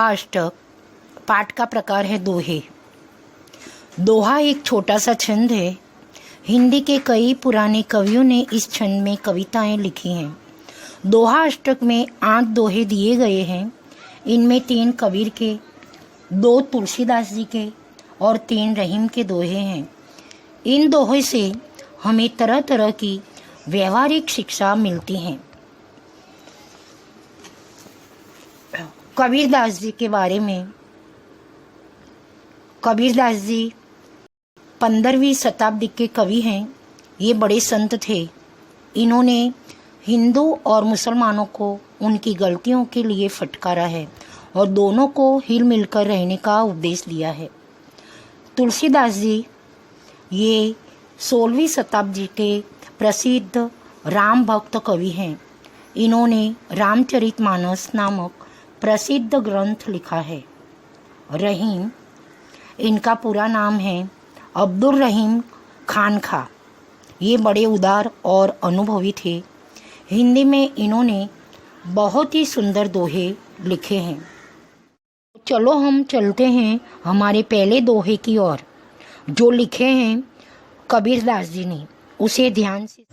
अष्टक पाठ का प्रकार है दोहे। दोहा एक छोटा सा छंद है। हिंदी के कई पुराने कवियों ने इस छंद में कविताएं लिखी हैं। दोहा अष्टक में 8 दोहे दिए गए हैं। इनमें 3 कबीर के, 2 तुलसीदास जी के और 3 रहीम के दोहे हैं। इन दोहे से हमें तरह तरह की व्यवहारिक शिक्षा मिलती हैं। कबीरदास जी के बारे में, कबीरदास जी 15वीं शताब्दी के कवि हैं। ये बड़े संत थे। इन्होंने हिंदू और मुसलमानों को उनकी गलतियों के लिए फटकारा है और दोनों को हिल मिलकर रहने का उपदेश दिया है। तुलसीदास जी ये 16वीं शताब्दी के प्रसिद्ध राम भक्त कवि हैं। इन्होंने रामचरितमानस नामक प्रसिद्ध ग्रंथ लिखा है। रहीम, इनका पूरा नाम है अब्दुल रहीम खानखा। ये बड़े उदार और अनुभवी थे। हिंदी में इन्होंने बहुत ही सुंदर दोहे लिखे हैं। चलो हम चलते हैं हमारे पहले दोहे की ओर, जो लिखे हैं कबीरदास जी ने। उसे ध्यान से।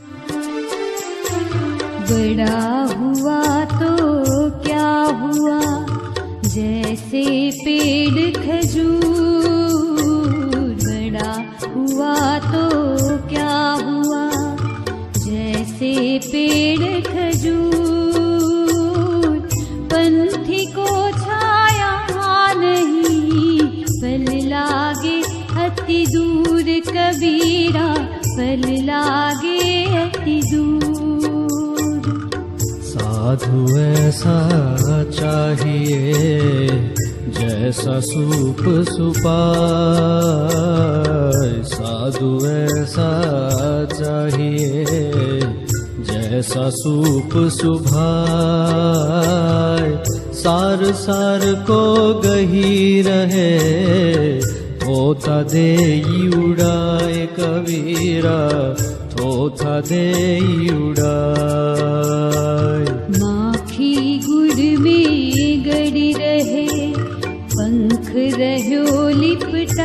बड़ा हुआ तो क्या हुआ, जैसे पेड़ खजूर। बड़ा हुआ तो क्या हुआ, जैसे पेड़ खजूर। पंथी को छाया नहीं, फल लागे अति दूर। कबीरा, फल लागे अति दूर। साधु ऐसा चाहिए, जैसा सूप सुपाए। साधु ऐसा चाहिए, जैसा सूप सुभाए। सार सार को गही रहे, थोथा देई उड़ाए। कबीरा, थोथा देई उड़ाए। माखी गुड़ में गड़ी रहे, पंख रहो लिपटाए।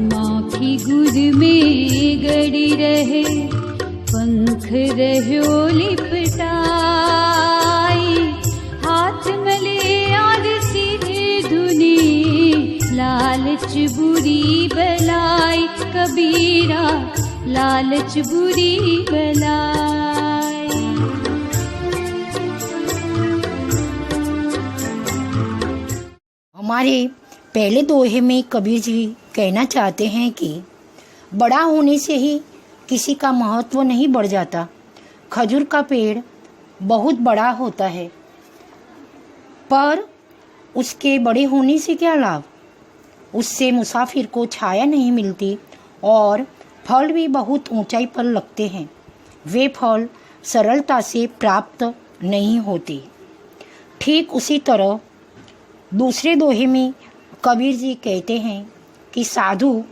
माखी गुड़ में गड़ी रहे, पंख रहो लिपटाए। हाथ मले और सिर धुने, लालच बुरी बलाई। कबीरा, लालच बुरी बलाई। हमारे पहले दोहे में कबीर जी कहना चाहते हैं कि बड़ा होने से ही किसी का महत्व नहीं बढ़ जाता। खजूर का पेड़ बहुत बड़ा होता है, पर उसके बड़े होने से क्या लाभ। उससे मुसाफिर को छाया नहीं मिलती और फल भी बहुत ऊंचाई पर लगते हैं। वे फल सरलता से प्राप्त नहीं होते। ठीक उसी तरह दूसरे दोहे में कबीर जी कहते हैं कि साधु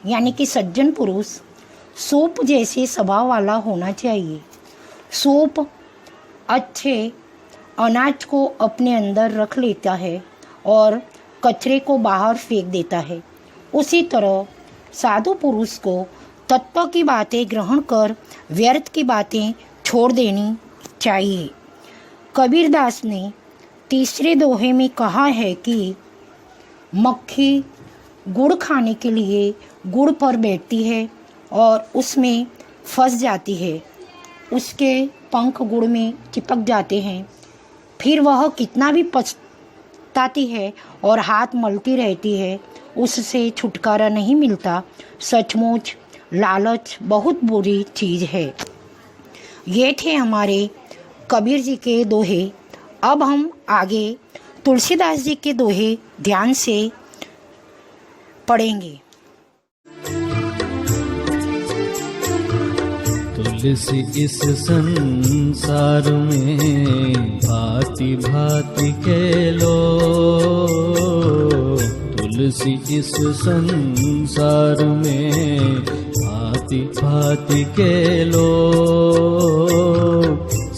यानी कि सज्जन पुरुष सूप जैसे स्वभाव वाला होना चाहिए। सूप अच्छे अनाज को अपने अंदर रख लेता है और कचरे को बाहर फेंक देता है। उसी तरह साधु पुरुष को तत्व की बातें ग्रहण कर व्यर्थ की बातें छोड़ देनी चाहिए। कबीरदास ने तीसरे दोहे में कहा है कि मक्खी गुड़ खाने के लिए गुड़ पर बैठती है और उसमें फंस जाती है। उसके पंख गुड़ में चिपक जाते हैं। फिर वह कितना भी पछताती है और हाथ मलती रहती है, उससे छुटकारा नहीं मिलता। सचमुच लालच बहुत बुरी चीज़ है। ये थे हमारे कबीर जी के दोहे। अब हम आगे तुलसीदास जी के दोहे ध्यान से पढ़ेंगे। तुलसी इस संसार में भांति भांति के लोग। तुलसी इस संसार में भांति भांति के लोग।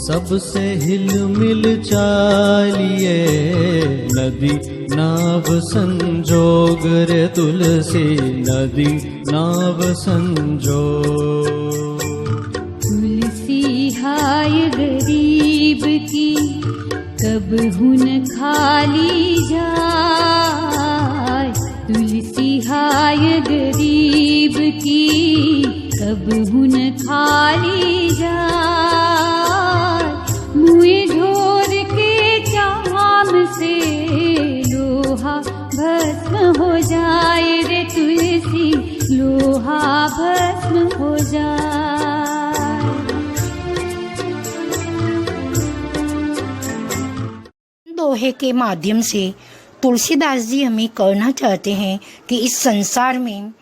सबसे हिल मिल चालिए, नदी नाव संजोग रे तुलसी, नदी नाव संजोग। तुलसी हाय गरीब की कब हुन खाली जाय, तुलसी हाय गरीब की कब हुन खाली जाय। मुँह ढोर के चाम से लोहा भस्म हो जाए रे तुलसी, लोहा भस्म हो जाए। दोहे के माध्यम से तुलसीदास जी हमें कहना चाहते हैं कि इस संसार में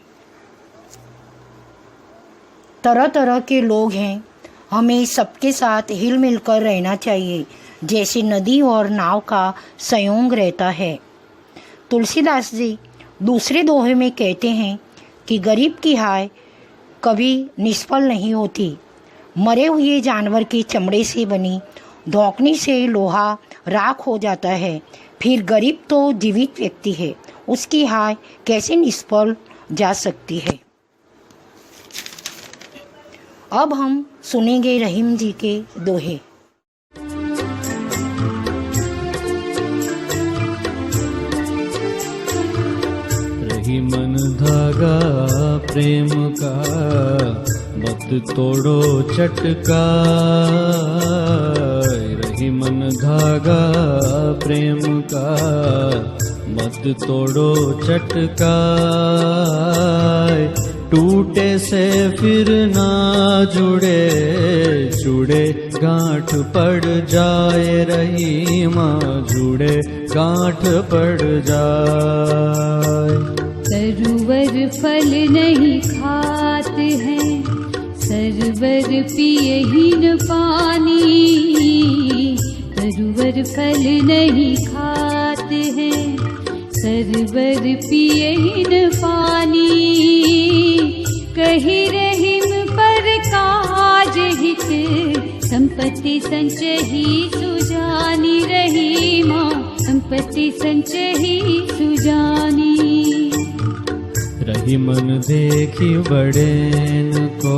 तरह तरह के लोग हैं, हमें सबके साथ हिल मिल कर रहना चाहिए, जैसे नदी और नाव का संयोग रहता है। तुलसीदास जी दूसरे दोहे में कहते हैं कि गरीब की हाय कभी निष्फल नहीं होती। मरे हुए जानवर के चमड़े से बनी धौकनी से लोहा राख हो जाता है, फिर गरीब तो जीवित व्यक्ति है, उसकी हाय कैसे निष्फल जा सकती है। अब हम सुनेंगे रहीम जी के दोहे। रही मन धागा प्रेम का, मत तोड़ो चटका। रही मन धागा प्रेम का, मत तोड़ो चटका। टूटे से फिर ना जुड़े, जुड़े गांठ पड़ जाए रहीमा, जुड़े गांठ पड़ जाए। सरोवर फल नहीं खात हैं, सरवर पिए ही न पानी। सरोवर फल नहीं खात हैं, सरवर पिए ही न पानी। कही रहीम पर काज हित, संपत्ति संचही सुजानी। रहीमा संपत्ति संचही सुजानी। रही मन देखी बड़ेन को,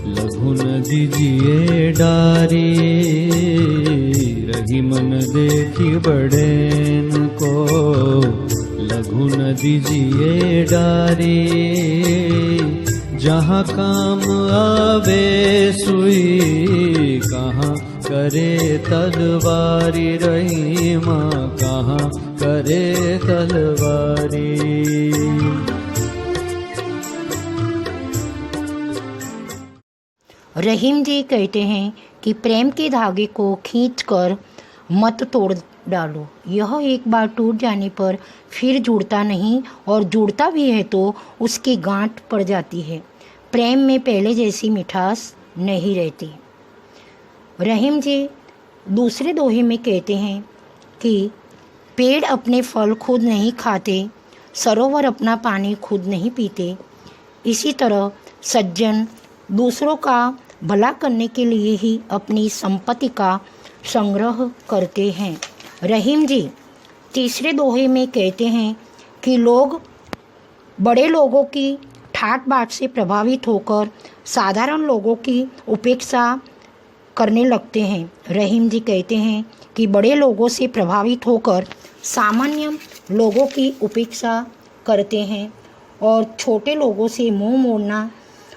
लघु न दीजिए डारी। रही मन देखी बड़ेन को, लघु न दीजिए डारी। जहाँ काम आवे सुई, कहाँ करे तलवारी। रहीमा कहाँ करे तलवारी। रहीम जी कहते हैं कि प्रेम के धागे को खींचकर मत तोड़ डालो, यह एक बार टूट जाने पर फिर जुड़ता नहीं, और जुड़ता भी है तो उसकी गांठ पड़ जाती है। प्रेम में पहले जैसी मिठास नहीं रहती। रहीम जी दूसरे दोहे में कहते हैं कि पेड़ अपने फल खुद नहीं खाते, सरोवर अपना पानी खुद नहीं पीते। इसी तरह सज्जन दूसरों का भला करने के लिए ही अपनी संपत्ति का संग्रह करते हैं। रहीम जी तीसरे दोहे में कहते हैं कि लोग बड़े लोगों की ठाट बाट से प्रभावित होकर साधारण लोगों की उपेक्षा करने लगते हैं। रहीम जी कहते हैं कि बड़े लोगों से प्रभावित होकर सामान्य लोगों की उपेक्षा करते हैं और छोटे लोगों से मुंह मोड़ना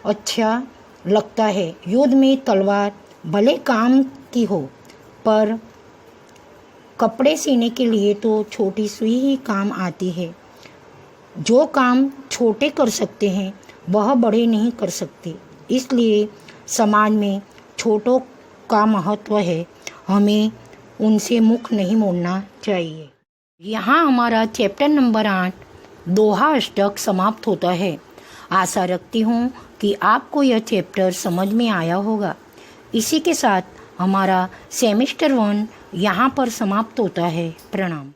अच्छा लगता है। युद्ध में तलवार भले काम की हो, पर कपड़े सीने के लिए तो छोटी सुई ही काम आती है। जो काम छोटे कर सकते हैं वह बड़े नहीं कर सकते, इसलिए समाज में छोटों का महत्व है, हमें उनसे मुख नहीं मोड़ना चाहिए। यहाँ हमारा चैप्टर नंबर 8 दोहा अष्टक समाप्त होता है। आशा रखती हूँ कि आपको यह चैप्टर समझ में आया होगा। इसी के साथ हमारा सेमेस्टर 1 यहाँ पर समाप्त होता है। प्रणाम।